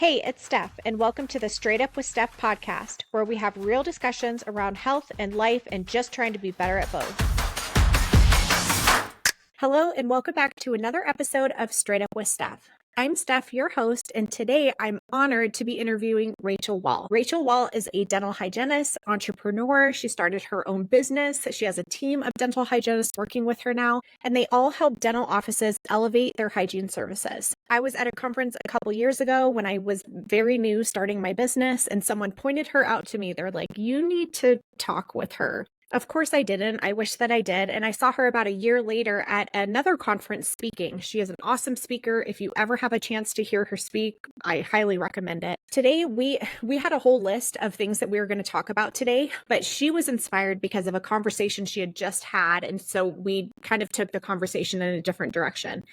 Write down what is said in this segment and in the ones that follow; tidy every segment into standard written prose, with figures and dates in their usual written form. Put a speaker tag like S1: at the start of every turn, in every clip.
S1: Hey, it's Steph, and welcome to the Straight Up With Steph podcast, where we have real discussions around health and life and just trying to be better at both. Hello, and welcome back to another episode of Straight Up With Steph. I'm Steph, your host, and today I'm honored to be interviewing Rachel Wall. Rachel Wall is a dental hygienist, entrepreneur. She started her own business. She has a team of dental hygienists working with her now, and they all help dental offices elevate their hygiene services. I was at a conference a couple years ago when I was very new starting my business, and someone pointed her out to me. They're like, you need to talk with her. Of course I didn't. I wish that I did. And I saw her about a year later at another conference speaking. She is an awesome speaker. If you ever have a chance to hear her speak, I highly recommend it. Today, we had a whole list of things that we were going to talk about today, but she was inspired because of a conversation she had just had. And so we kind of took the conversation in a different direction.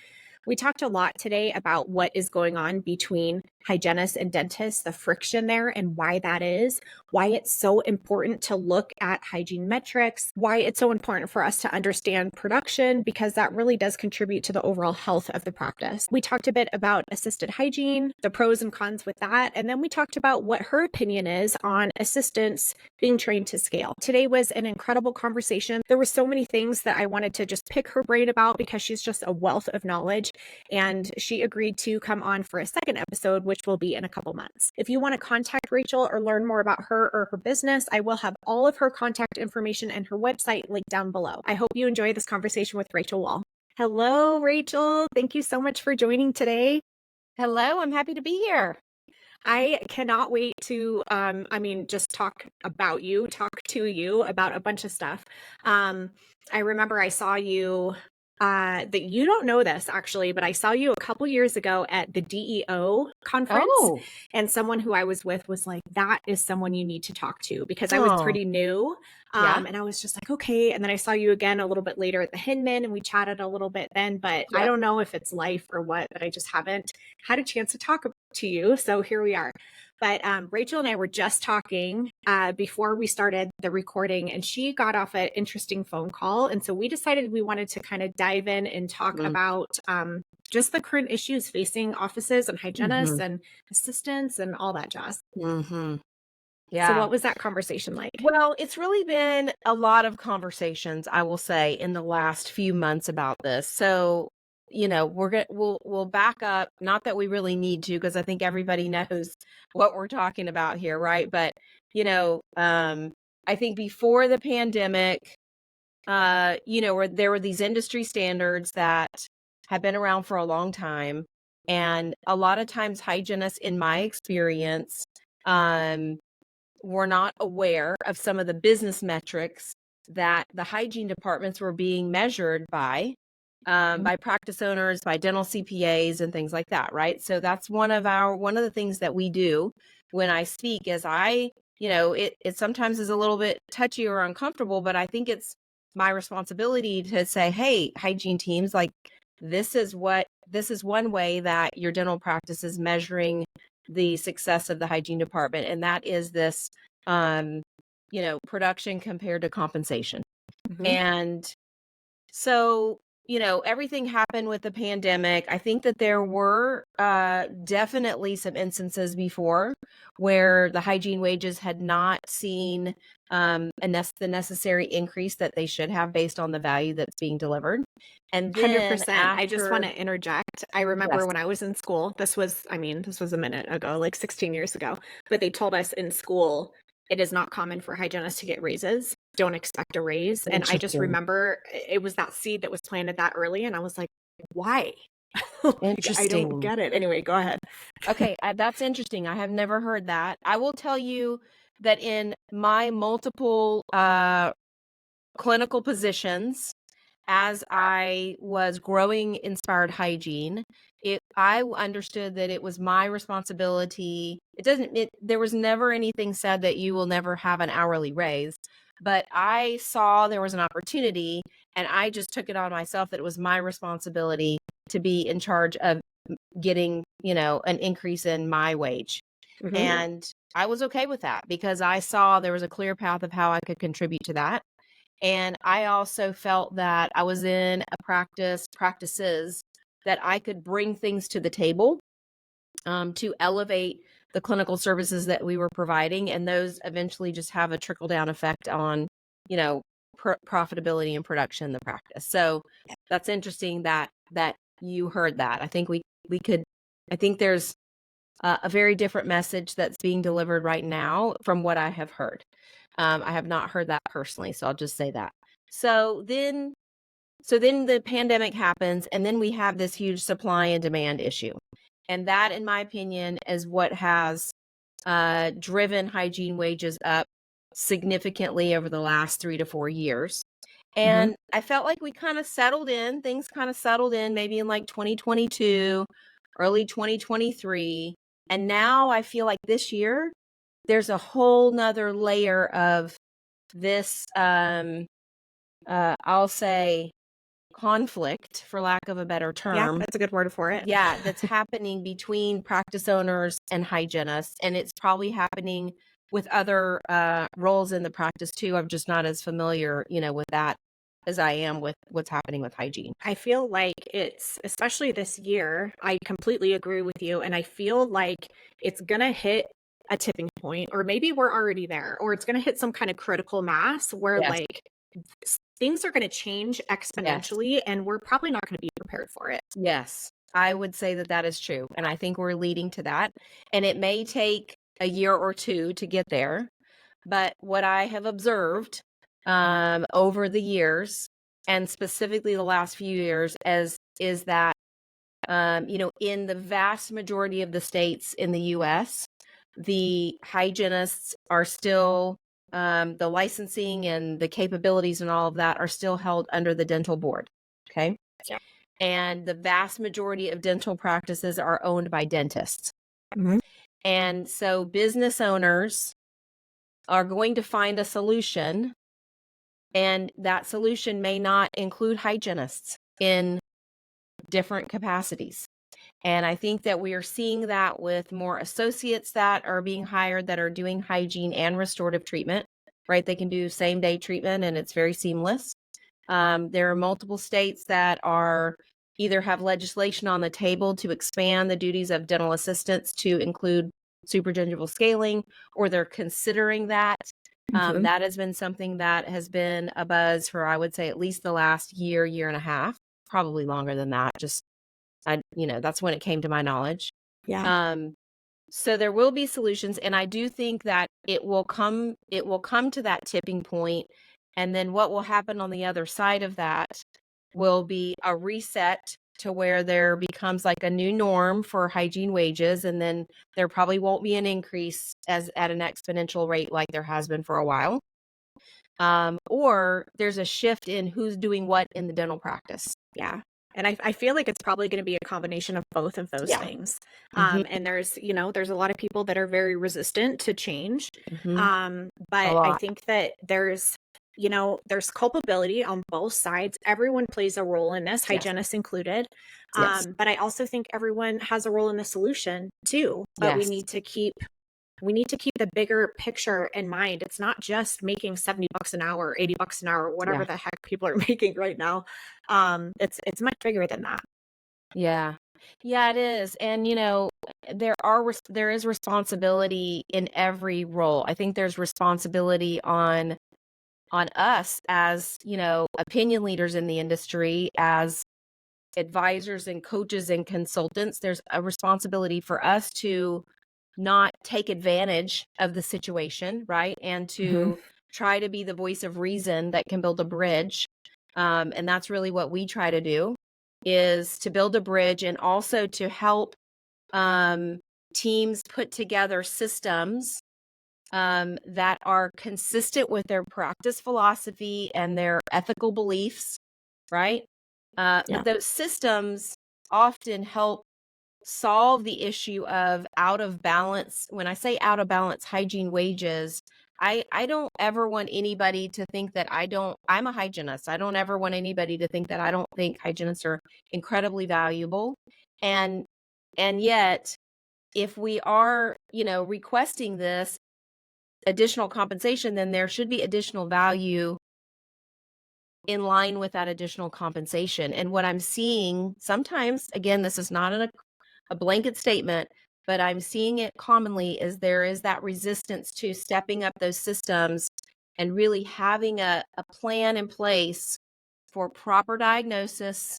S1: We talked a lot today about what is going on between hygienists and dentists, the friction there and why that is, why it's so important to look at hygiene metrics, why it's so important for us to understand production, because that really does contribute to the overall health of the practice. We talked a bit about assisted hygiene, the pros and cons with that, and then we talked about what her opinion is on assistants being trained to scale. Today was an incredible conversation. There were so many things that I wanted to just pick her brain about because she's just a wealth of knowledge, and she agreed to come on for a second episode, which will be in a couple months. If you want to contact Rachel or learn more about her or her business, I will have all of her contact information and her website linked down below. I hope you enjoy this conversation with Rachel Wall. Hello, Rachel. Thank you so much for joining today.
S2: Hello, I'm happy to be here.
S1: I cannot wait to, just talk to you about a bunch of stuff. I remember I saw you, that you don't know this actually, but I saw you a couple years ago at the DEO conference,
S2: Oh,
S1: and someone who I was with was like, that is someone you need to talk to, because I was pretty new.
S2: Yeah.
S1: And I was just like, okay. And then I saw you again a little bit later at the Hinman, and we chatted a little bit then, but I
S2: Yep.
S1: don't know if it's life or what, but I just haven't had a chance to talk to you. So here we are. But Rachel and I were just talking before we started the recording, and she got off an interesting phone call. And so we decided we wanted to kind of dive in and talk about just the current issues facing offices and hygienists and assistants and all that jazz.
S2: Yeah.
S1: So what was that conversation like?
S2: Well, it's really been a lot of conversations, I will say, in the last few months about this. So, we'll back up. Not that we really need to, because I think everybody knows what we're talking about here, right? But I think before the pandemic, where there were these industry standards that have been around for a long time, and a lot of times hygienists, in my experience, were not aware of some of the business metrics that the hygiene departments were being measured by practice owners, by dental CPAs and things like that, right? So that's one of the things that we do when I speak is it sometimes is a little bit touchy or uncomfortable, but I think it's my responsibility to say, hey, hygiene teams, like this is one way that your dental practice is measuring the success of the hygiene department, and that is this production compared to compensation. And so everything happened with the pandemic. I think that there were definitely some instances before where the hygiene wages had not seen the necessary increase that they should have based on the value that's being delivered. And then
S1: 100%. I just want to interject. I remember when I was in school, this was a minute ago, like 16 years ago, but they told us in school, it is not common for hygienists to get raises. Don't expect a raise. And I just remember it was that seed that was planted that early. And I was like, why? I don't get it. Anyway, go ahead.
S2: Okay, that's interesting. I have never heard that. I will tell you that in my multiple clinical positions, as I was growing Inspired Hygiene, I understood that it was my responsibility. There was never anything said that you will never have an hourly raise, but I saw there was an opportunity, and I just took it on myself that it was my responsibility to be in charge of getting, an increase in my wage. And I was okay with that because I saw there was a clear path of how I could contribute to that. And I also felt that I was in a practices that I could bring things to the table to elevate the clinical services that we were providing, and those eventually just have a trickle down effect on, you know, profitability and production in the practice. So that's interesting that you heard that. I think we could. I think there's a very different message that's being delivered right now from what I have heard. I have not heard that personally, so I'll just say that. So then the pandemic happens, and then we have this huge supply and demand issue. And that, in my opinion, is what has driven hygiene wages up significantly over the last 3 to 4 years. And I felt like we kind of settled in, things kind of settled in maybe in like 2022, early 2023. And now I feel like this year, there's a whole nother layer of this, I'll say, conflict, for lack of a better
S1: Yeah,
S2: term.
S1: that's a good word for it.
S2: Yeah, that's happening between practice owners and hygienists, and it's probably happening with other roles in the practice too. I'm just not as familiar, with that as I am with what's happening with hygiene.
S1: I feel like it's, especially this year, I completely agree with you. And I feel like it's going to hit a tipping point, or maybe we're already there, or it's going to hit some kind of critical mass where
S2: Yes.
S1: like things are going to change exponentially, and we're probably not going to be prepared for it.
S2: Yes, I would say that that is true. And I think we're leading to that. And it may take a year or two to get there. But what I have observed over the years, and specifically the last few years, is that, in the vast majority of the states in the U.S., the hygienists are still, the licensing and the capabilities and all of that are still held under the dental board. Okay.
S1: Yeah.
S2: And the vast majority of dental practices are owned by dentists. And so business owners are going to find a solution, and that solution may not include hygienists in different capacities. And I think that we are seeing that with more associates that are being hired that are doing hygiene and restorative treatment, right? They can do same day treatment and it's very seamless. There are multiple states that are either have legislation on the table to expand the duties of dental assistants to include supragingival scaling, or they're considering that. That has been something that has been a buzz for, I would say, at least the last year and a half, probably longer than that. Just, that's when it came to my knowledge.
S1: Yeah.
S2: So there will be solutions, and I do think that it will come to that tipping point, and then what will happen on the other side of that will be a reset to where there becomes like a new norm for hygiene wages, and then there probably won't be an increase as at an exponential rate like there has been for a while. Or there's a shift in who's doing what in the dental practice.
S1: Yeah. And I feel like it's probably going to be a combination of both of those things. And there's a lot of people that are very resistant to change. But I think that there's culpability on both sides. Everyone plays a role in this, hygienists included. But I also think everyone has a role in the solution too. But we need to keep the bigger picture in mind. It's not just making $70 an hour, $80 an hour, whatever the heck people are making right now. It's much bigger than that.
S2: Yeah. Yeah, it is. And, there is responsibility in every role. I think there's responsibility on us as, opinion leaders in the industry, as advisors and coaches and consultants. There's a responsibility for us to not take advantage of the situation, right? And to try to be the voice of reason that can build a bridge. And that's really what we try to do, is to build a bridge, and also to help teams put together systems that are consistent with their practice philosophy and their ethical beliefs, right? But those systems often help solve the issue of out of balance. When I say out of balance hygiene wages, I don't ever want anybody to think that I'm a hygienist. I don't ever want anybody to think that I don't think hygienists are incredibly valuable. And yet, if we are, requesting this additional compensation, then there should be additional value in line with that additional compensation. And what I'm seeing sometimes, again, this is not a blanket statement, but I'm seeing it commonly is there is that resistance to stepping up those systems and really having a plan in place for proper diagnosis,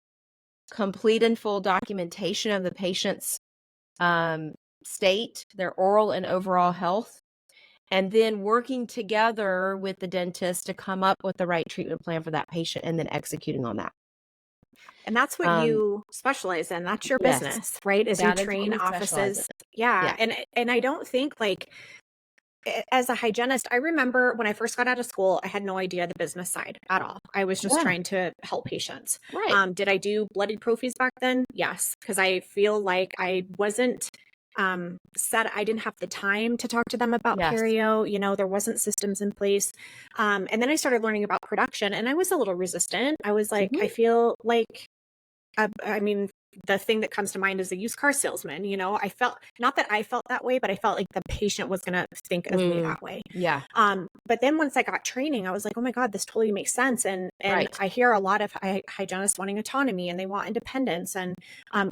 S2: complete and full documentation of the patient's state, their oral and overall health, and then working together with the dentist to come up with the right treatment plan for that patient and then executing on that.
S1: And that's what you specialize in. That's your
S2: Yes,
S1: business, right? Is you
S2: that is what
S1: train
S2: we specialize
S1: offices.
S2: in.
S1: Yeah.
S2: Yeah.
S1: And I don't think like as a hygienist, I remember when I first got out of school, I had no idea the business side at all. I was just
S2: Yeah.
S1: trying to help patients.
S2: Right.
S1: Did I do bloody prophies back then? Yes, because I feel like I wasn't said I didn't have the time to talk to them about
S2: Yes.
S1: Perio. You know, there wasn't systems in place. And then I started learning about production, and I was a little resistant. I was like, I feel like I mean, the thing that comes to mind is a used car salesman. You know, I felt not that I felt that way, but I felt like the patient was going to think of me that way.
S2: Yeah.
S1: But then once I got training, I was like, oh my God, this totally makes sense. And
S2: Right.
S1: I hear a lot of hygienists wanting autonomy and they want independence. And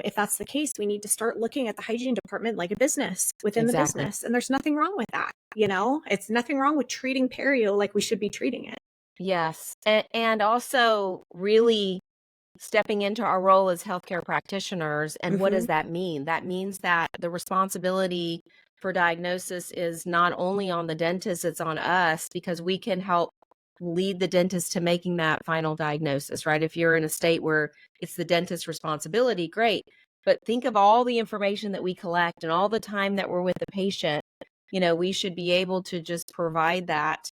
S1: if that's the case, we need to start looking at the hygiene department like a business within the
S2: Exactly.
S1: business. And there's nothing wrong with that. You know, it's nothing wrong with treating perio like we should be treating it.
S2: Yes. And also really stepping into our role as healthcare practitioners. And what does that mean? That means that the responsibility for diagnosis is not only on the dentist, it's on us because we can help lead the dentist to making that final diagnosis, right? If you're in a state where it's the dentist's responsibility, great. But think of all the information that we collect and all the time that we're with the patient. You know, we should be able to just provide that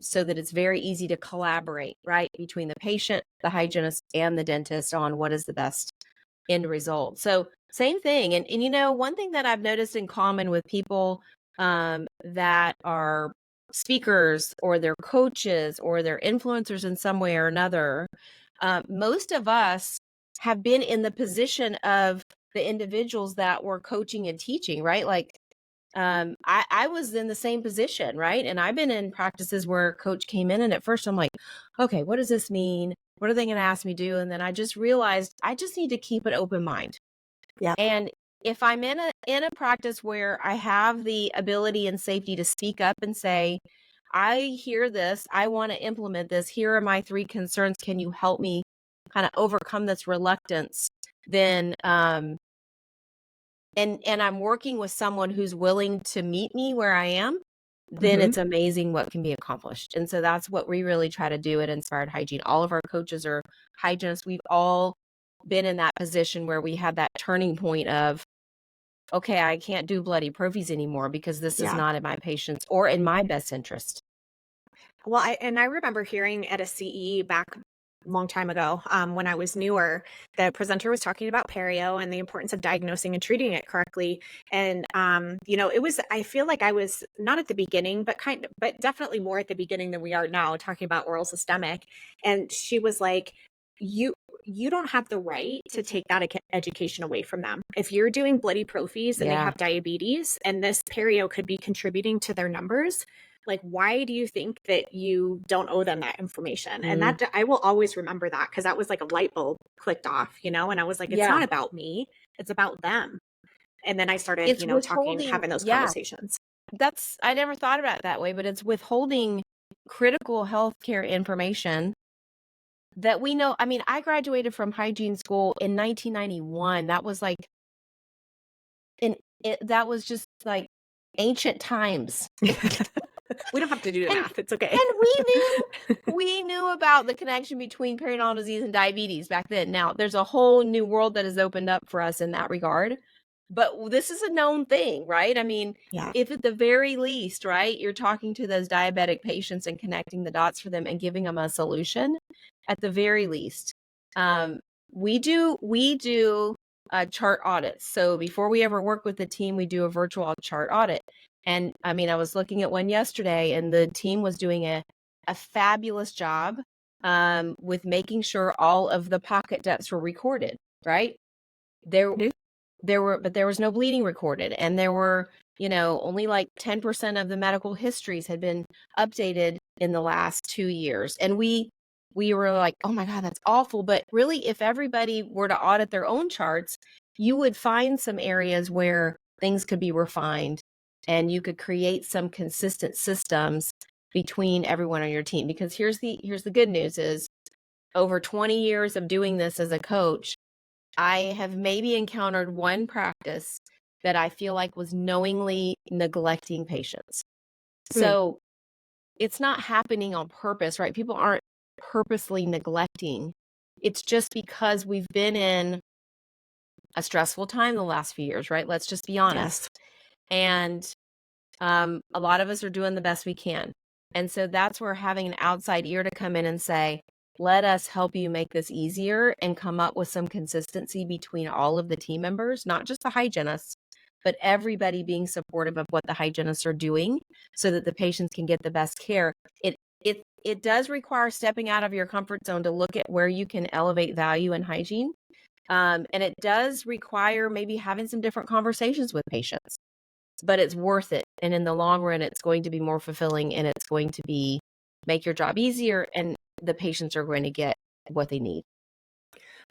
S2: so that it's very easy to collaborate, right, between the patient, the hygienist, and the dentist on what is the best end result. So same thing. And you know, one thing that I've noticed in common with people that are speakers or they're coaches or they're influencers in some way or another, most of us have been in the position of the individuals that were coaching and teaching, right? Like I was in the same position, right? And I've been in practices where a coach came in and at first I'm like, okay, what does this mean? What are they going to ask me to do? And then I just realized I just need to keep an open mind.
S1: Yeah.
S2: And if I'm in a practice where I have the ability and safety to speak up and say, I hear this, I want to implement this. Here are my 3 concerns. Can you help me kind of overcome this reluctance? Then and I'm working with someone who's willing to meet me where I am, then it's amazing what can be accomplished. And so that's what we really try to do at Inspired Hygiene. All of our coaches are hygienists. We've all been in that position where we had that turning point of, okay, I can't do bloody prophies anymore because this is not in my patient's or in my best interest.
S1: Well, I remember hearing at a CE back a long time ago, when I was newer, the presenter was talking about perio and the importance of diagnosing and treating it correctly. And you know, I feel like I was not at the beginning, but definitely more at the beginning than we are now, talking about oral systemic. And she was like, you don't have the right to take that education away from them. If you're doing bloody prophies and they have diabetes and this perio could be contributing to their numbers, like, why do you think that you don't owe them that information? And that I will always remember that because that was like a light bulb clicked off, you know, and I was like, it's not about me, it's about them. And then I started,
S2: It's
S1: you know,
S2: withholding,
S1: having those conversations.
S2: I never thought about it that way, but it's withholding critical healthcare information that we know. I mean, I graduated from hygiene school in 1991. That was like, that was just like ancient times.
S1: We don't have to do the math. It's okay.
S2: And we knew about the connection between periodontal disease and diabetes back then. Now, there's a whole new world that has opened up for us in that regard. But this is a known thing, right? I mean, if at the very least, right, you're talking to those diabetic patients and connecting the dots for them and giving them a solution, at the very least, we do chart audits. So before we ever work with the team, we do a virtual chart audit. And I mean, I was looking at one yesterday and the team was doing a fabulous job with making sure all of the pocket depths were recorded, right? But there was no bleeding recorded. And there were, you know, only like 10% of the medical histories had been updated in the last 2 years. And we were like, oh my God, that's awful. But really, if everybody were to audit their own charts, you would find some areas where things could be refined and you could create some consistent systems between everyone on your team. Because here's the good news is over 20 years of doing this as a coach, I have maybe encountered one practice that I feel like was knowingly neglecting patients. So it's not happening on purpose, right? People aren't purposely neglecting. It's just because we've been in a stressful time the last few years, right? Let's just be honest. And a lot of us are doing the best we can. And so that's where having an outside ear to come in and say, let us help you make this easier and come up with some consistency between all of the team members, not just the hygienists, but everybody being supportive of what the hygienists are doing so that the patients can get the best care. It does require stepping out of your comfort zone to look at where you can elevate value in hygiene. And it does require maybe having some different conversations with patients, but it's worth it. And in the long run, it's going to be more fulfilling and it's going to be make your job easier and the patients are going to get what they need.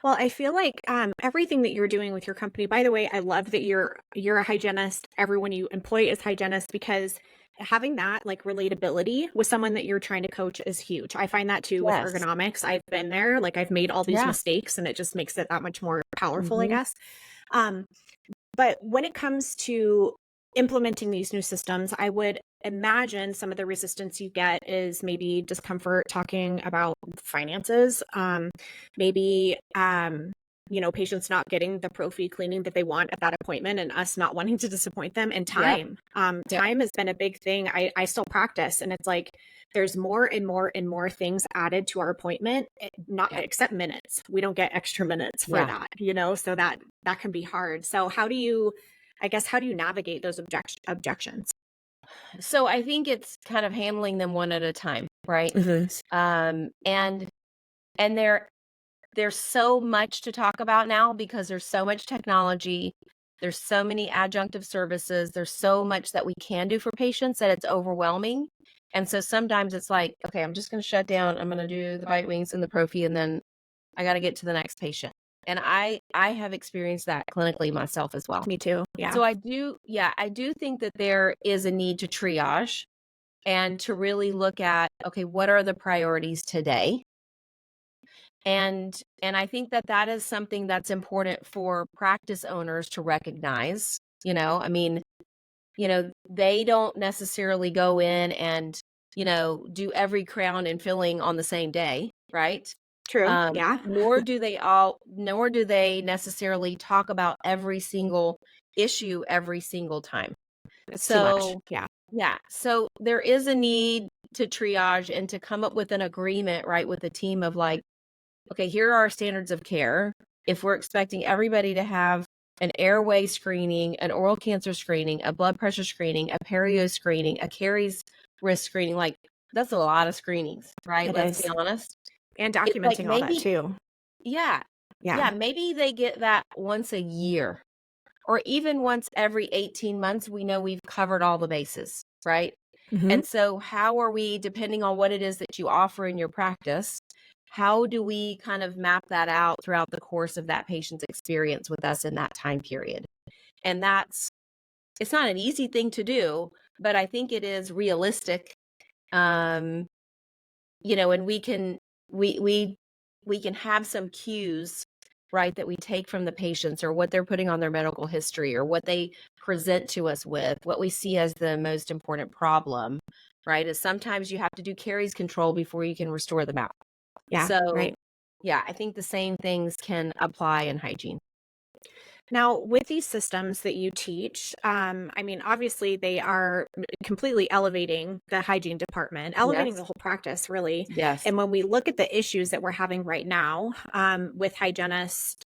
S1: Well, I feel like everything that you're doing with your company, by the way, I love that you're a hygienist. Everyone you employ is hygienist, because having that like relatability with someone that you're trying to coach is huge. I find that too with
S2: Yes.
S1: ergonomics. I've been there, like I've made all these
S2: Yeah.
S1: mistakes and it just makes it that much more powerful, I
S2: Mhm.
S1: guess. But when it comes to implementing these new systems, I would imagine some of the resistance you get is maybe discomfort talking about finances, maybe patients not getting the pro-fee cleaning that they want at that appointment and us not wanting to disappoint them, and time.
S2: Yep.
S1: Time has been a big thing. I still practice, and it's like there's more and more and more things added to our appointment, not except minutes. We don't get extra minutes for that, so that can be hard. So how do you navigate those objections?
S2: So I think it's kind of handling them one at a time, right? And there's so much to talk about now because there's so much technology, there's so many adjunctive services, there's so much that we can do for patients that it's overwhelming. And so sometimes it's like, okay, I'm just going to shut down. I'm going to do the bite wings and the prophy, and then I got to get to the next patient. And I have experienced that clinically myself as well.
S1: Me too. Yeah.
S2: So I do think that there is a need to triage and to really look at, okay, what are the priorities today? And I think that is something that's important for practice owners to recognize. I mean, they don't necessarily go in and, do every crown and filling on the same day, right?
S1: True. Yeah.
S2: Nor do they necessarily talk about every single issue every single time.
S1: It's too much. Yeah.
S2: Yeah. So there is a need to triage and to come up with an agreement, right, with a team of like, okay, here are our standards of care. If we're expecting everybody to have an airway screening, an oral cancer screening, a blood pressure screening, a perio screening, a caries risk screening, like that's a lot of screenings, right? Let's be honest.
S1: And documenting all that too.
S2: Yeah. Yeah. Maybe they get that once a year or even once every 18 months. We know we've covered all the bases, right? And so how are we, depending on what it is that you offer in your practice, how do we kind of map that out throughout the course of that patient's experience with us in that time period? And it's not an easy thing to do, but I think it is realistic. And we can have some cues, right, that we take from the patients or what they're putting on their medical history or what they present to us with, what we see as the most important problem, right, is sometimes you have to do caries control before you can restore them out.
S1: Yeah.
S2: So,
S1: right.
S2: Yeah, I think the same things can apply in hygiene.
S1: Now, with these systems that you teach, I mean, obviously they are completely elevating the hygiene department, elevating the whole practice, really.
S2: Yes.
S1: And when we look at the issues that we're having right now with hygienists,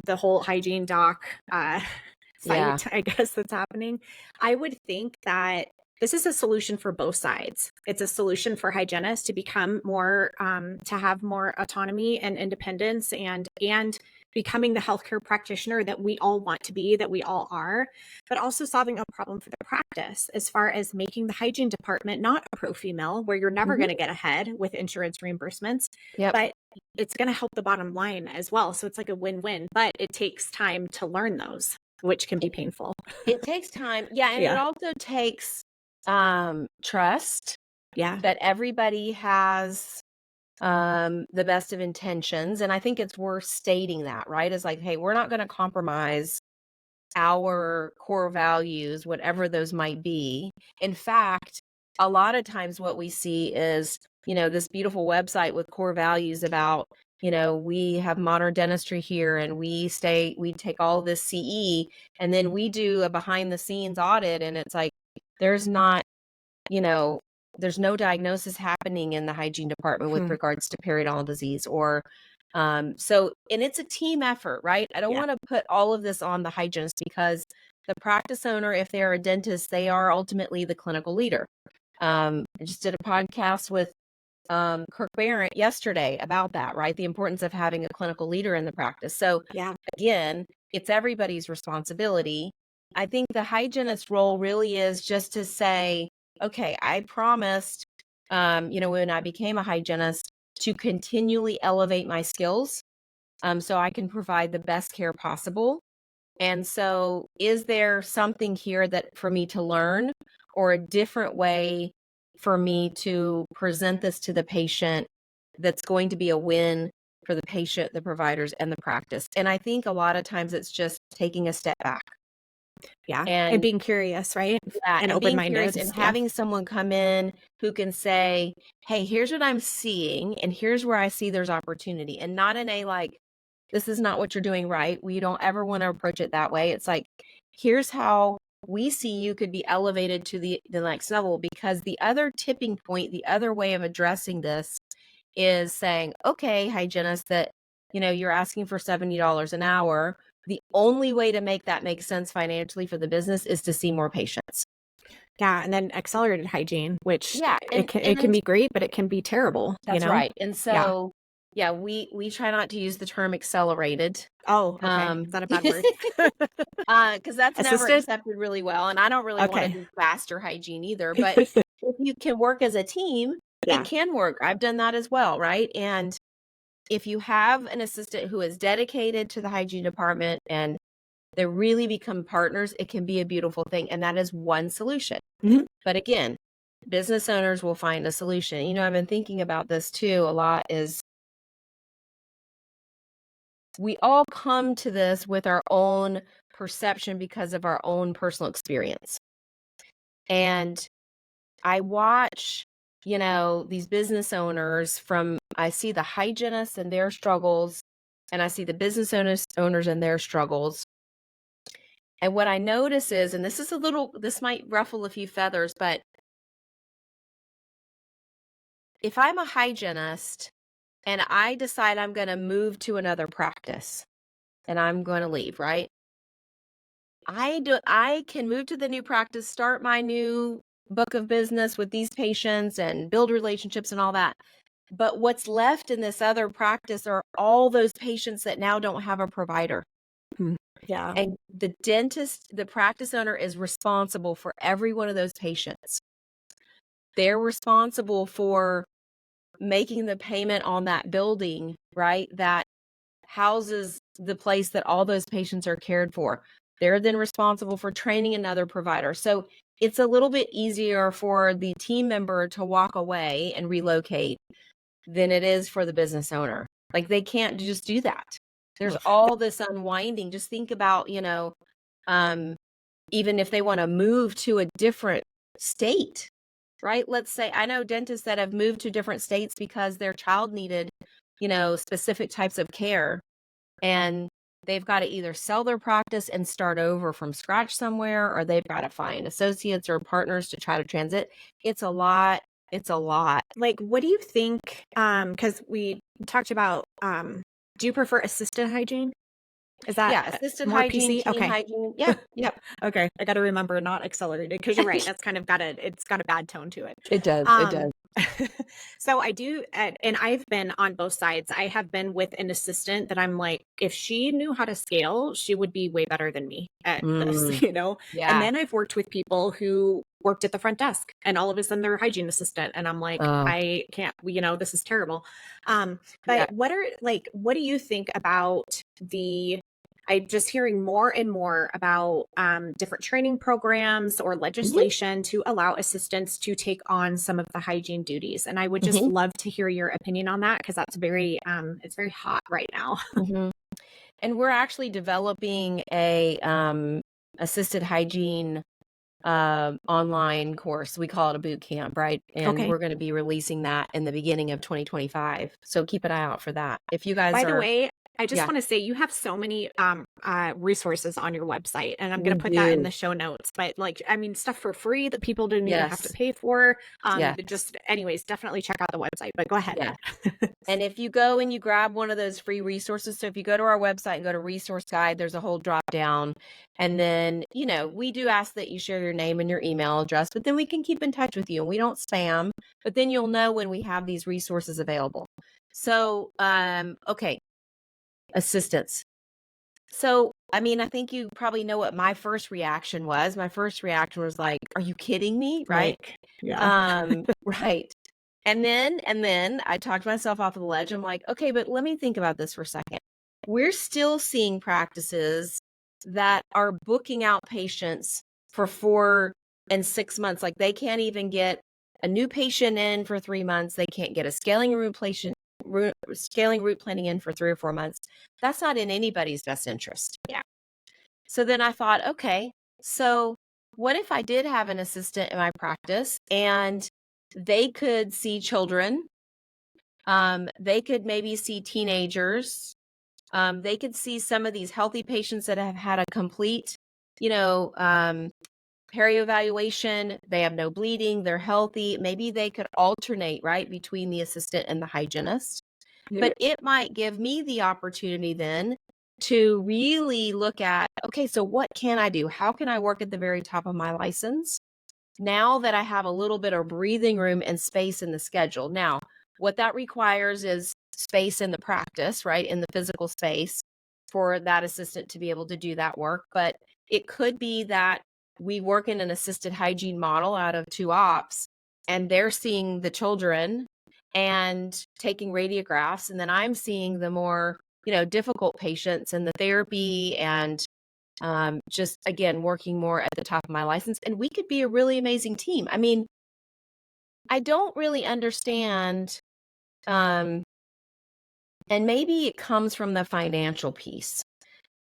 S1: the whole hygiene doc fight, I guess, that's happening, I would think that this is a solution for both sides. It's a solution for hygienists to become more, to have more autonomy and independence and becoming the healthcare practitioner that we all want to be, that we all are, but also solving a problem for the practice as far as making the hygiene department not a pro-fee mill where you're never going to get ahead with insurance reimbursements, but it's going to help the bottom line as well. So it's like a win-win, but it takes time to learn those. which can be painful.
S2: It takes time. Yeah. And it also takes trust that everybody has the best of intentions. And I think it's worth stating that, right? It's like, hey, we're not going to compromise our core values, whatever those might be. In fact, a lot of times what we see is, this beautiful website with core values about, we have modern dentistry here and we take all this CE, and then we do a behind the scenes audit, and it's like, there's not, there's no diagnosis happening in the hygiene department with regards to periodontal disease or and it's a team effort, right? I don't want to put all of this on the hygienist, because the practice owner, if they're a dentist, they are ultimately the clinical leader. I just did a podcast with Kirk Barrett yesterday about that, right? The importance of having a clinical leader in the practice. So again, it's everybody's responsibility. I think the hygienist role really is just to say, okay, I promised, when I became a hygienist, to continually elevate my skills so I can provide the best care possible. And so is there something here that for me to learn, or a different way for me to present this to the patient that's going to be a win for the patient, the providers, and the practice? And I think a lot of times it's just taking a step back.
S1: And being curious, right?
S2: And open-minded, and having someone come in who can say, hey, here's what I'm seeing, and here's where I see there's opportunity, and not in a like, this is not what you're doing right. We don't ever want to approach it that way. It's like, here's how we see you could be elevated to the next level. Because the other tipping point, the other way of addressing this is saying, okay, hygienist, that, you're asking for $70 an hour. The only way to make that make sense financially for the business is to see more patients.
S1: Yeah. And then accelerated hygiene, which it can
S2: then,
S1: be great, but it can be terrible.
S2: That's right. And so, we try not to use the term accelerated.
S1: Oh, okay. Is that a bad word?
S2: Because that's never accepted really well. And I don't really want to do faster hygiene either. But if you can work as a team, it can work. I've done that as well, right? And if you have an assistant who is dedicated to the hygiene department and they really become partners, it can be a beautiful thing. And that is one solution. But again, business owners will find a solution. I've been thinking about this too a lot, is we all come to this with our own perception because of our own personal experience. And I watch, these business owners I see the hygienists and their struggles, and I see the business owners and their struggles. And what I notice is, and this might ruffle a few feathers, but if I'm a hygienist and I decide I'm going to move to another practice and I'm going to leave, right? I can move to the new practice, start my new book of business with these patients and build relationships and all that. But what's left in this other practice are all those patients that now don't have a provider.
S1: Yeah.
S2: And the dentist, the practice owner, is responsible for every one of those patients. They're responsible for making the payment on that building, right? That houses the place that all those patients are cared for. They're then responsible for training another provider. So it's a little bit easier for the team member to walk away and relocate than it is for the business owner. Like, they can't just do that. There's all this unwinding. Just think about, even if they want to move to a different state, right? Let's say, I know dentists that have moved to different states because their child needed, specific types of care. And they've got to either sell their practice and start over from scratch somewhere, or they've got to find associates or partners to try to transit. It's a lot.
S1: Like, what do you think? Because we talked about, do you prefer assisted hygiene? Is that
S2: assisted
S1: more
S2: hygiene,
S1: PC?
S2: team hygiene. Yep.
S1: Okay. I got to remember not accelerated, because you're right. That's kind of it's got a bad tone to it.
S2: It does.
S1: So I do, and I've been on both sides. I have been with an assistant that I'm like, if she knew how to scale, she would be way better than me at this,
S2: Yeah.
S1: And then I've worked with people who worked at the front desk, and all of a sudden they're a hygiene assistant, and I'm like, I can't, this is terrible. But what do you think about the I'm just hearing more and more about different training programs or
S2: Mhm.
S1: legislation to allow assistants to take on some of the hygiene duties. And I would just
S2: Mhm.
S1: love to hear your opinion on that because that's very, it's very hot right now.
S2: Mhm. And we're actually developing a assisted hygiene online course. We call it a boot camp, right? And
S1: Okay.
S2: we're going to be releasing that in the beginning of 2025. So keep an eye out for that. If you guys
S1: By the
S2: are,
S1: way, I just
S2: yeah,
S1: want to say you have so many resources on your website, and I'm going
S2: we
S1: to put that in
S2: do.
S1: the show notes. But like, I mean, stuff for free that people didn't even have to
S2: Yes.
S1: pay for.
S2: Yes.
S1: But just, anyways, definitely check out the website. But go ahead.
S2: Yeah. And if you go and you grab one of those free resources, so if you go to our website and go to resource guide, there's a whole drop down. And then, we do ask that you share your name and your email address, but then we can keep in touch with you and we don't spam, but then you'll know when we have these resources available. So, okay, assistance. So, I mean, I think you probably know what my first reaction was. My first reaction was like, are you kidding me? Right.
S1: Like, yeah.
S2: Right. And then I talked myself off of the ledge. I'm like, okay, but let me think about this for a second. We're still seeing practices that are booking out patients for 4 and 6 months. Like they can't even get a new patient in for 3 months. They can't get a scaling route planning in for 3 or 4 months. That's not in anybody's best interest.
S1: Yeah.
S2: So then I thought, okay, so what if I did have an assistant in my practice and they could see children, they could maybe see teenagers, they could see some of these healthy patients that have had a complete, perio evaluation, they have no bleeding, they're healthy. Maybe they could alternate, right, between the assistant and the hygienist. But it might give me the opportunity then to really look at, okay, so what can I do? How can I work at the very top of my license now that I have a little bit of breathing room and space in the schedule? Now, what that requires is space in the practice, right? In the physical space for that assistant to be able to do that work. But it could be that we work in an assisted hygiene model out of two ops and they're seeing the children and taking radiographs. And then I'm seeing the more, difficult patients and the therapy and just, again, working more at the top of my license. And we could be a really amazing team. I mean, I don't really understand. Um, and maybe it comes from the financial piece,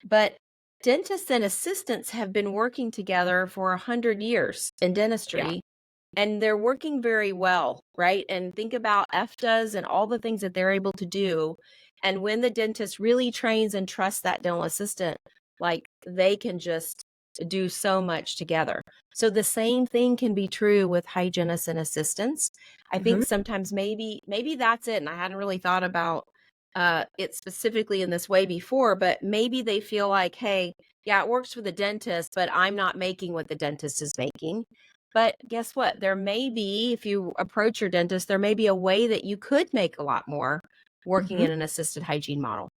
S2: but dentists and assistants have been working together for 100 years in
S1: Yeah.
S2: dentistry. And they're working very well, right? And think about EFTAs and all the things that they're able to do. And when the dentist really trains and trusts that dental assistant, like they can just do so much together. So the same thing can be true with hygienists and assistants. I think
S1: Mhm.
S2: sometimes maybe that's it. And I hadn't really thought about it specifically in this way before, but maybe they feel like, hey, yeah, it works for the dentist, but I'm not making what the dentist is making. But guess what? There may be, if you approach your dentist, there may be a way that you could make a lot more working
S1: Mhm.
S2: in an assisted hygiene model.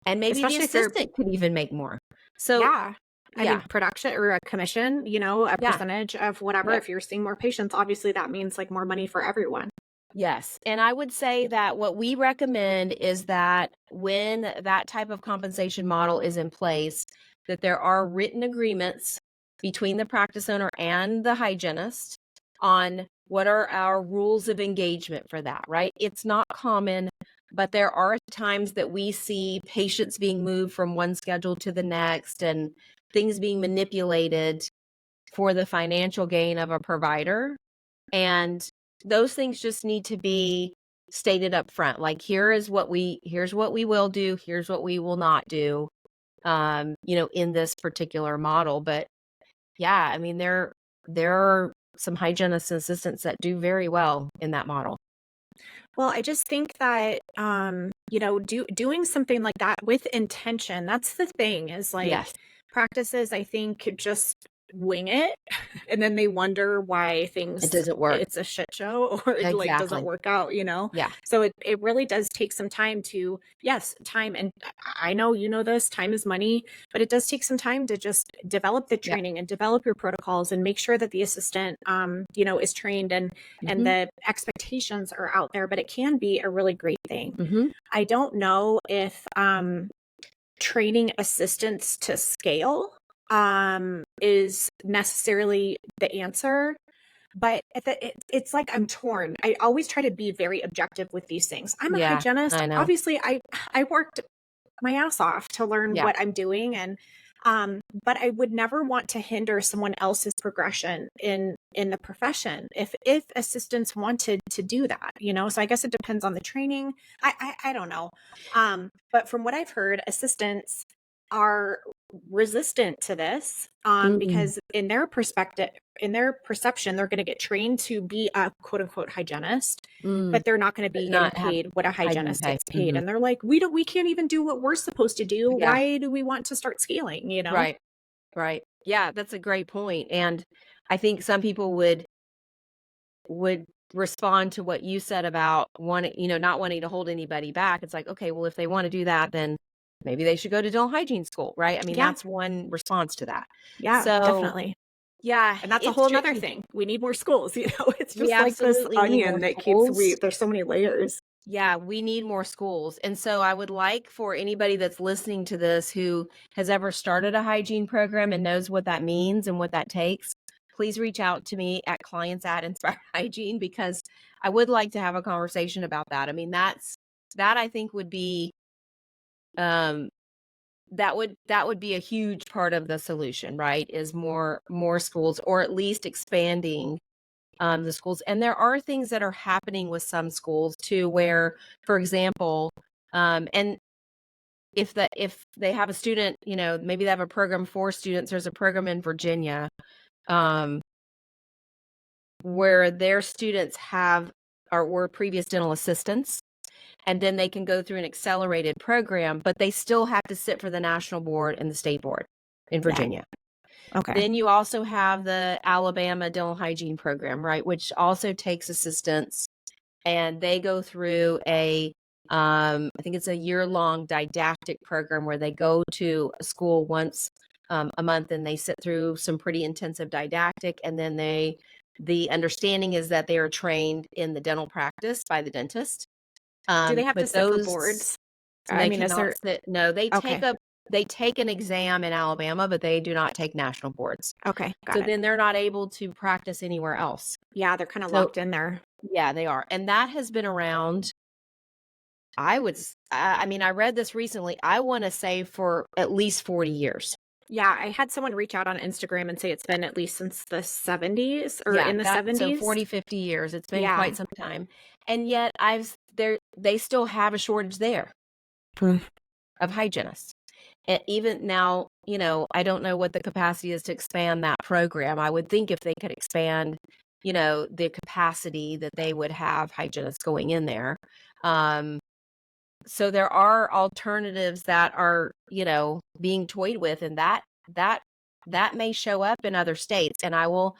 S2: And maybe the
S1: Especially if you're,
S2: assistant could even make more. So,
S1: yeah. I mean,
S2: yeah,
S1: production or a commission, a
S2: yeah,
S1: percentage of whatever.
S2: yep,
S1: If you're seeing more patients, obviously that means like more money for everyone.
S2: yes. And I would say that what we recommend is that when that type of compensation model is in place, that there are written agreements between the practice owner and the hygienist on what are our rules of engagement for that, right? It's not common, but there are times that we see patients being moved from one schedule to the next and things being manipulated for the financial gain of a provider. And those things just need to be stated up front. Like here's what we will do, here's what we will not do, in this particular model. But yeah, I mean, there are some hygienists and assistants that do very well in that model.
S1: Well, I just think that doing something like that with intention, that's the thing is like
S2: Yes,
S1: practices I think just wing it and then they wonder why
S2: it doesn't work.
S1: it's a shit show or it like doesn't
S2: Exactly.
S1: work out.
S2: Yeah.
S1: So it really does take some time to, yes, time, and I know this, time is money, but it does take some time to just develop the
S2: Yeah.
S1: training and develop your protocols and make sure that the assistant is trained and
S2: Hmm.
S1: the expectations are out there, but it can be a really great thing.
S2: Hmm.
S1: I don't know if training assistants to scale is necessarily the answer. But it's like I'm torn. I always try to be very objective with these things. I'm a
S2: Yeah,
S1: hygienist.
S2: I know.
S1: Obviously, I worked my ass off to learn
S2: Yeah.
S1: what I'm doing, and but I would never want to hinder someone else's progression in the profession if assistants wanted to do that, you know. So I guess it depends on the training. I don't know. But from what I've heard, assistants are resistant to this
S2: Mm,
S1: because in their perspective, in their perception, they're going to get trained to be a quote unquote hygienist,
S2: mm,
S1: but they're not going to
S2: but
S1: be getting
S2: not have
S1: paid what a
S2: hygiene
S1: hygienist
S2: pay.
S1: gets paid.
S2: Mhm.
S1: And they're like, we can't even do what we're supposed to do.
S2: Yeah,
S1: Why do we want to start scaling, you know?
S2: right, right. Yeah, that's a great point, and I think some people would respond to what you said about wanting, not wanting to hold anybody back. It's like, okay, well, if they want to do that, then maybe they should go to dental hygiene school, right? I mean,
S1: Yeah,
S2: that's one response to that.
S1: yeah,
S2: So,
S1: definitely.
S2: yeah,
S1: And that's a
S2: it's
S1: whole nother
S2: tricky.
S1: thing. We need more schools, you know, it's
S2: We
S1: just like this
S2: absolutely need more
S1: onion that keeps
S2: schools.
S1: there's so many layers.
S2: Yeah, we need more schools. And so I would like for anybody that's listening to this who has ever started a hygiene program and knows what that means and what that takes, please reach out to me at clients at Inspired Hygiene, because I would like to have a conversation about that. I mean, that I think would be um that would be a huge part of the solution, right? Is more schools, or at least expanding the schools. And there are things that are happening with some schools too, where, for example, and if they have a student, maybe they have a program for students. There's a program in Virginia um, where their students have or were previous dental assistants, and then they can go through an accelerated program, but they still have to sit for the national board and the state board in
S1: Yeah.
S2: Virginia.
S1: Okay.
S2: Then you also have the Alabama dental hygiene program, right, which also takes assistants, and they go through I think it's a year-long didactic program where they go to a school once a month, and they sit through some pretty intensive didactic, and then the understanding is that they are trained in the dental practice by the dentist.
S1: Do they have to
S2: But
S1: sit for
S2: those
S1: boards? I
S2: they
S1: mean, is
S2: cannot
S1: there
S2: sit. No,
S1: okay.
S2: they take an exam in Alabama, but they do not take national boards.
S1: Okay, got
S2: So
S1: it.
S2: then they're not able to practice anywhere else.
S1: Yeah, they're kind of
S2: So
S1: locked in there.
S2: yeah, they are. And that has been around, I mean, I read this recently. I want to say for at least 40 years.
S1: Yeah, I had someone reach out on Instagram and say it's been at least since the 70s or
S2: Yeah,
S1: in the
S2: so
S1: 70s.
S2: 40, 50 years. It's been
S1: Yeah.
S2: quite some time. And yet they still have a shortage there
S1: Hmm.
S2: of hygienists. And even now, I don't know what the capacity is to expand that program. I would think if they could expand, the capacity, that they would have hygienists going in there. Um, so there are alternatives that are, being toyed with, and that may show up in other states. And I will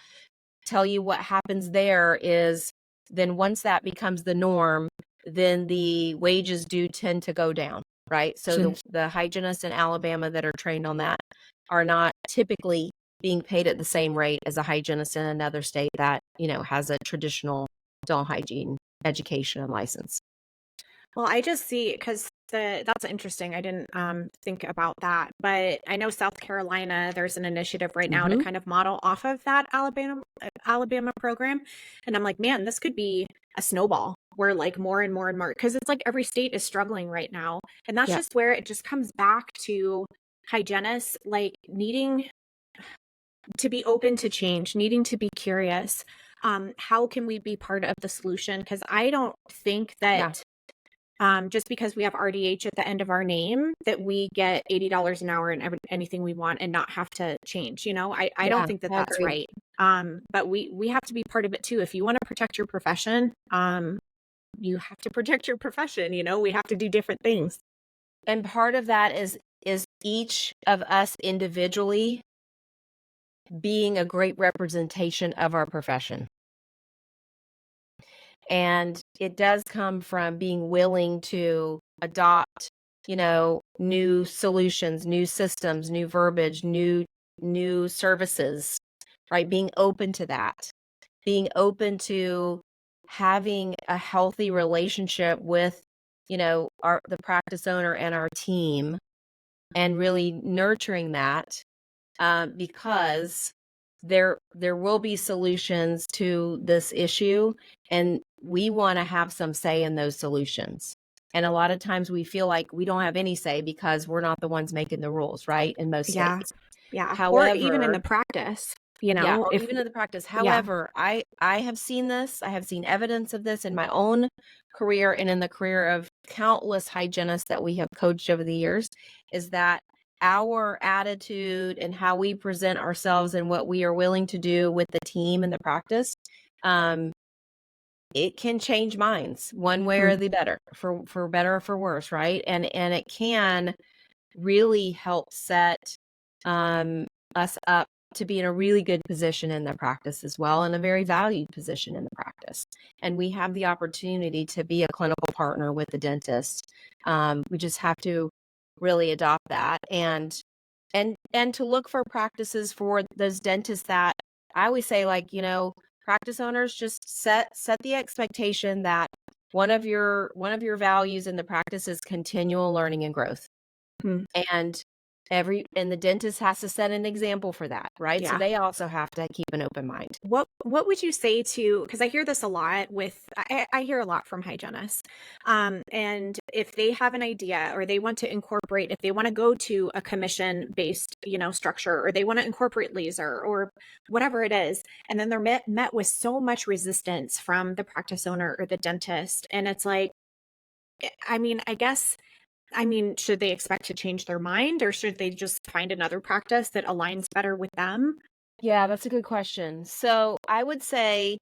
S2: tell you what happens there is, then once that becomes the norm, then the wages do tend to go down, right? So
S1: Sure.
S2: the hygienists in Alabama that are trained on that are not typically being paid at the same rate as a hygienist in another state that, has a traditional dental hygiene education and license.
S1: Well, I just see because that's interesting. I didn't think about that, but I know South Carolina. There's an initiative right now to
S2: Hmm.
S1: kind of model off of that Alabama program, and I'm like, man, this could be a snowball where like more and more and more because it's like every state is struggling right now, and that's
S2: Yeah.
S1: just where it just comes back to hygienists like needing to be open to change, needing to be curious. How can we be part of the solution? Because I don't think
S2: Yeah.
S1: that just because we have RDH at the end of our name, that we get $80 an hour and anything we want and not have to change. You know, I don't
S2: Yeah,
S1: think that
S2: I
S1: that's
S2: agree.
S1: right. But we have to be part of it too. If you want to protect your profession, you have to protect your profession. You know, we have to do different things.
S2: And part of that is each of us individually being a great representation of our profession. And it does come from being willing to adopt, new solutions, new systems, new verbiage, new services, right? Being open to that. Being open to having a healthy relationship with, the practice owner and our team, and really nurturing that, because there will be solutions to this issue, and we want to have some say in those solutions. And a lot of times we feel like we don't have any say because we're not the ones making the rules, right? In most
S1: Yeah.
S2: states.
S1: Yeah. Or even in
S2: However,
S1: the practice,
S2: yeah, or
S1: if,
S2: even in the practice.
S1: yeah.
S2: However, I have seen this. I have seen evidence of this in my own career and in the career of countless hygienists that we have coached over the years, is that our attitude and how we present ourselves and what we are willing to do with the team and the practice, um, it can change minds one way or the better, for better or for worse, right? And it can really help set us up to be in a really good position in the practice as well, and a very valued position in the practice. And we have the opportunity to be a clinical partner with the dentist. We just have to really adopt that, and to look for practices for those dentists that I always say, like, practice owners, just set the expectation that one of your values in the practice is continual learning and growth.
S1: Hmm.
S2: And the dentist has to set an example for that, right? So
S1: Yeah.
S2: they also have to keep an open mind.
S1: What would you say to, because I hear this a lot I hear a lot from hygienists, and if they have an idea or they want to incorporate, if they want to go to a commission based structure, or they want to incorporate laser or whatever it is, and then they're met with so much resistance from the practice owner or the dentist, and it's like, I mean, should they expect to change their mind, or should they just find another practice that aligns better with them?
S2: Yeah, that's a good question. So I would say,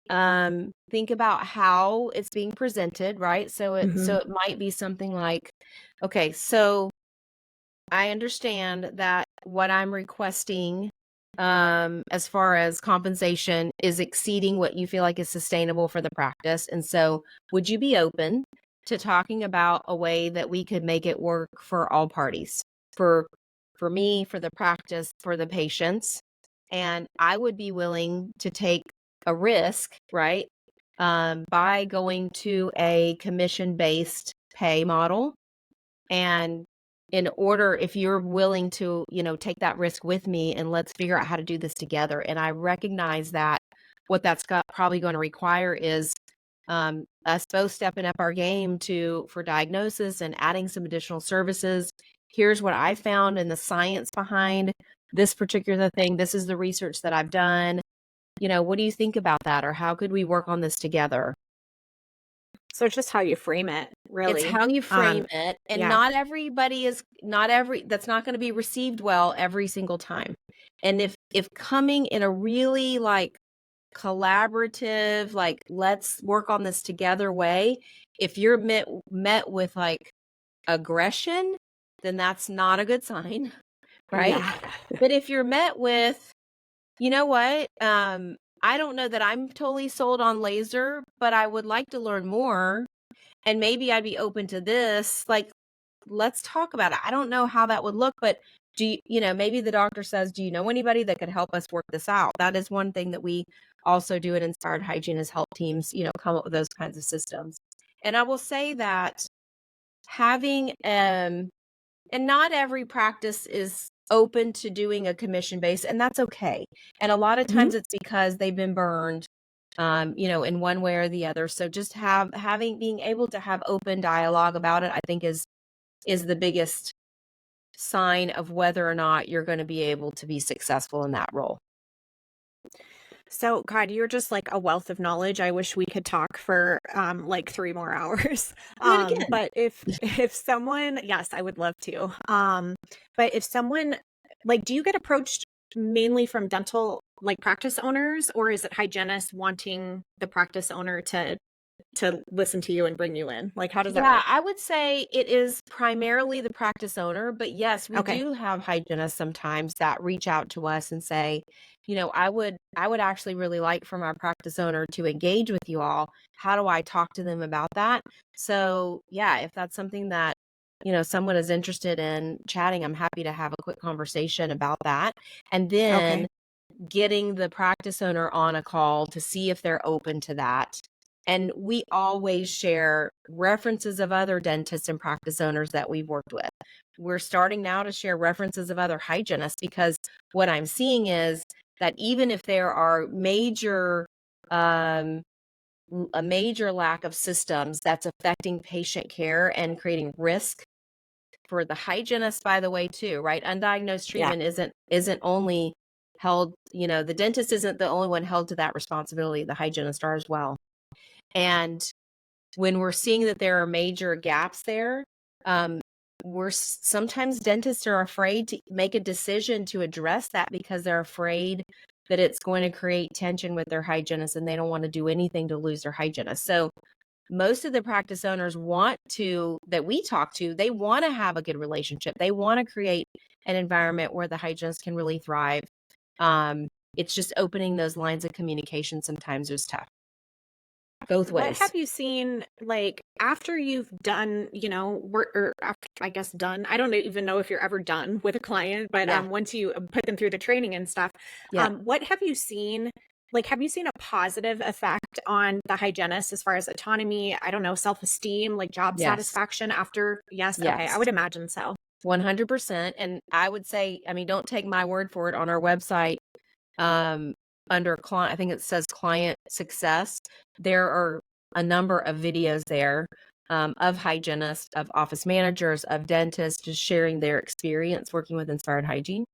S2: think about how it's being presented, right? So it might be something like, okay, so I understand that what I'm requesting, as far as compensation, is exceeding what you feel like is sustainable for the practice. And so would you be open to talking about a way that we could make it work for all parties? For me, for the practice, for the patients. And I would be willing to take a risk, right? By going to a commission-based pay model. And in order, if you're willing to, take that risk with me, and let's figure out how to do this together. And I recognize that what that's probably going to require is, us both stepping up our game for diagnosis and adding some additional services. Here's what I found in the science behind this particular thing. This is the research that I've done. What do you think about that? Or how could we work on this together?
S1: So it's just how you frame it,
S2: It's
S1: really.
S2: how you frame it, and
S1: Yeah.
S2: that's not going to be received well every single time. And if coming in a really, like, collaborative, like, let's work on this together way, if you're met with, like, aggression, then that's not a good sign, right?
S1: Yeah.
S2: But if you're met with, you know what, I don't know that I'm totally sold on laser, but I would like to learn more, and maybe I'd be open to this. Like, let's talk about it. I don't know how that would look, but maybe the doctor says, do you know anybody that could help us work this out? That is one thing that we also do at Inspired Hygiene, is help teams, come up with those kinds of systems. And I will say that having, and not every practice is open to doing a commission base, and that's okay. And a lot of times it's because they've been burned, in one way or the other. So just being able to have open dialogue about it, I think is the biggest sign of whether or not you're going to be able to be successful in that role.
S1: So, God, you're just like a wealth of knowledge. I wish we could talk for like 3 more hours.
S2: Do it again.
S1: But if someone, yes, I would love to. But if someone, like, do you get approached mainly from dental like practice owners, or is it hygienists wanting the practice owner to listen to you and bring you in? Like, how does that
S2: Yeah,
S1: work?
S2: I would say it is primarily the practice owner, but yes, we
S1: Okay.
S2: do have hygienists sometimes that reach out to us and say, I would actually really like for my practice owner to engage with you all. How do I talk to them about that? So, yeah, if that's something that, someone is interested in chatting, I'm happy to have a quick conversation about that. And then
S1: Okay.
S2: getting the practice owner on a call to see if they're open to that. And we always share references of other dentists and practice owners that we've worked with. We're starting now to share references of other hygienists, because what I'm seeing is that even if there are a major lack of systems that's affecting patient care and creating risk for the hygienist, by the way, too, right? Undiagnosed treatment isn't only held, the dentist isn't the only one held to that responsibility. The hygienists are as well. And when we're seeing that there are major gaps there, sometimes dentists are afraid to make a decision to address that, because they're afraid that it's going to create tension with their hygienist, and they don't want to do anything to lose their hygienist. So most of the practice owners that we talk to, they want to have a good relationship. They want to create an environment where the hygienist can really thrive. It's just opening those lines of communication sometimes is tough. Both
S1: What
S2: ways.
S1: have you seen, like, after you've done, work, or after, I guess, done, I don't even know if you're ever done with a client, but once you put them through the training and stuff, what have you seen? Like, have you seen a positive effect on the hygienist as far as autonomy, I don't know, self-esteem, like job satisfaction after? Yes. Okay. I would imagine so.
S2: 100%. And I would say, don't take my word for it. On our website, under client, I think it says client success, there are a number of videos there of hygienists, of office managers, of dentists, just sharing their experience working with Inspired Hygiene.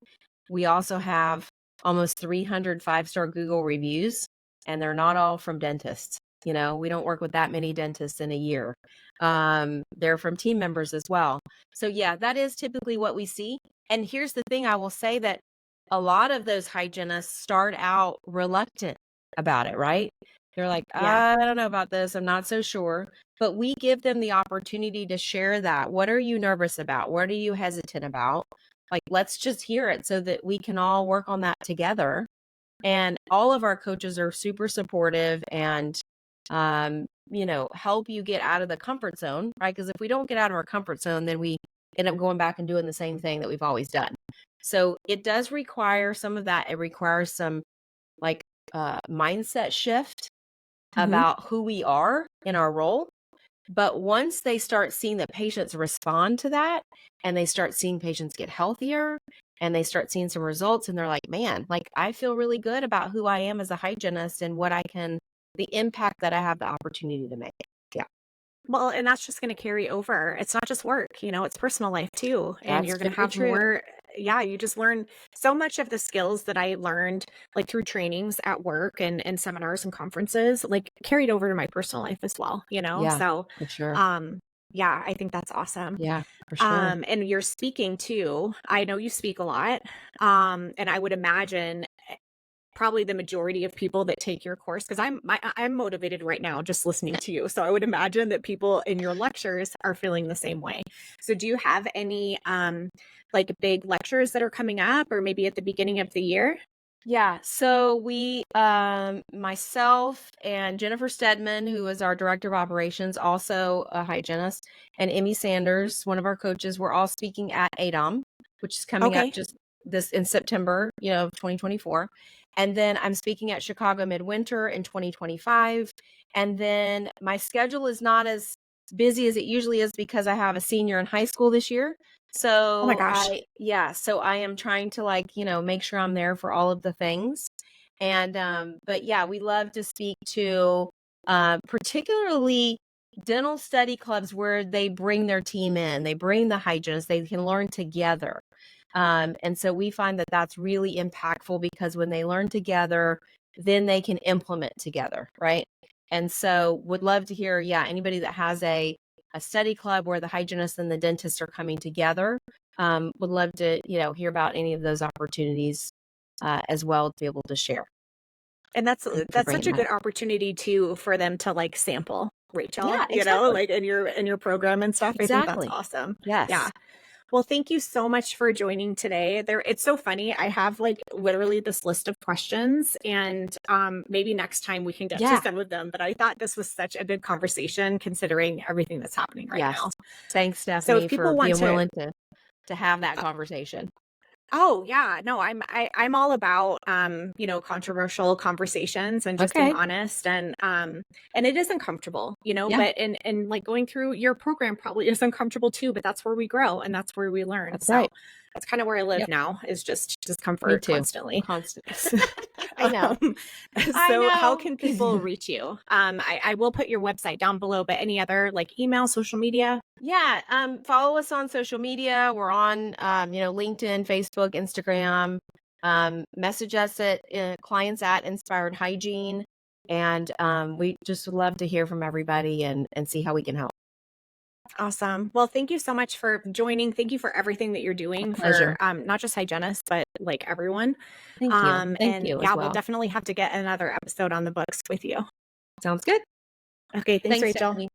S2: We also have almost 300 five-star Google reviews, and they're not all from dentists. We don't work with that many dentists in a year. They're from team members as well. So yeah, that is typically what we see. And here's the thing, I will say that a lot of those hygienists start out reluctant about it, right? They're like, I don't know about this. I'm not so sure. But we give them the opportunity to share that. What are you nervous about? What are you hesitant about? Like, let's just hear it so that we can all work on that together. And all of our coaches are super supportive and, help you get out of the comfort zone, right? Because if we don't get out of our comfort zone, then we end up going back and doing the same thing that we've always done. So it does require some of that. It requires some mindset shift about who we are in our role. But once they start seeing that patients respond to that, and they start seeing patients get healthier, and they start seeing some results, and they're like, man, I feel really good about who I am as a hygienist and the impact that I have the opportunity to make. Yeah.
S1: Well, and that's just going to carry over. It's not just work, it's personal life too. And
S2: That's
S1: you're going to
S2: very
S1: have
S2: true.
S1: more. Yeah, you just learn so much of the skills that I learned like through trainings at work and seminars and conferences, like carried over to my personal life as well,
S2: Yeah,
S1: So,
S2: for sure.
S1: Yeah, I think that's awesome.
S2: Yeah, for sure.
S1: And you're speaking too. I know you speak a lot. And I would imagine probably the majority of people that take your course, because I'm motivated right now just listening to you. So I would imagine that people in your lectures are feeling the same way. So do you have any like big lectures that are coming up, or maybe at the beginning of the year?
S2: Yeah. So we, myself and Jennifer Stedman, who is our director of operations, also a hygienist, and Emmy Sanders, one of our coaches, we're all speaking at ADOM, which is coming up just this in September, of 2024. And then I'm speaking at Chicago Midwinter in 2025. And then my schedule is not as busy as it usually is, because I have a senior in high school this year. So
S1: Oh my gosh.
S2: so I am trying to make sure I'm there for all of the things. And but yeah, we love to speak to particularly dental study clubs where they bring their team in, they bring the hygienists, they can learn together. And so we find that that's really impactful, because when they learn together, then they can implement together, right? And so would love to hear, anybody that has a study club where the hygienists and the dentists are coming together, would love to, hear about any of those opportunities as well, to be able to share.
S1: And that's such a good opportunity too for them to like sample, Rachel,
S2: Yeah, exactly.
S1: like in your program and stuff.
S2: Exactly.
S1: I think that's awesome.
S2: Yes.
S1: Yeah. Well, thank you so much for joining today. It's so funny. I have like literally this list of questions, and maybe next time we can get to some of them. But I thought this was such a good conversation considering everything that's happening right now.
S2: Thanks, Stephanie,
S1: so if people
S2: for
S1: want
S2: being willing to have that conversation.
S1: Oh yeah, no, I'm all about controversial conversations and just being
S2: Okay.
S1: honest and it is uncomfortable,
S2: Yeah,
S1: but and like going through your program probably is uncomfortable too, but that's where we grow and that's where we learn.
S2: that's
S1: So
S2: right.
S1: that's kind of where I live
S2: Yep.
S1: now is just
S2: Me
S1: discomfort
S2: too.
S1: constantly.
S2: Constant. I know.
S1: Um,
S2: I
S1: so how
S2: know.
S1: can people reach you? I will put your website down below, but any other like email, social media?
S2: Yeah, follow us on social media. We're on, LinkedIn, Facebook, Instagram. Message us at clients at Inspired Hygiene, and we just would love to hear from everybody and see how we can help.
S1: Awesome. Well, thank you so much for joining. Thank you for everything that you're doing for
S2: Pleasure.
S1: not just hygienists, but like everyone.
S2: Thank you. Thank
S1: And
S2: you as
S1: yeah, we'll
S2: well.
S1: definitely have to get another episode on the books with you.
S2: Sounds good.
S1: Okay, thanks,
S2: Thanks,
S1: Rachel.
S2: Stephanie.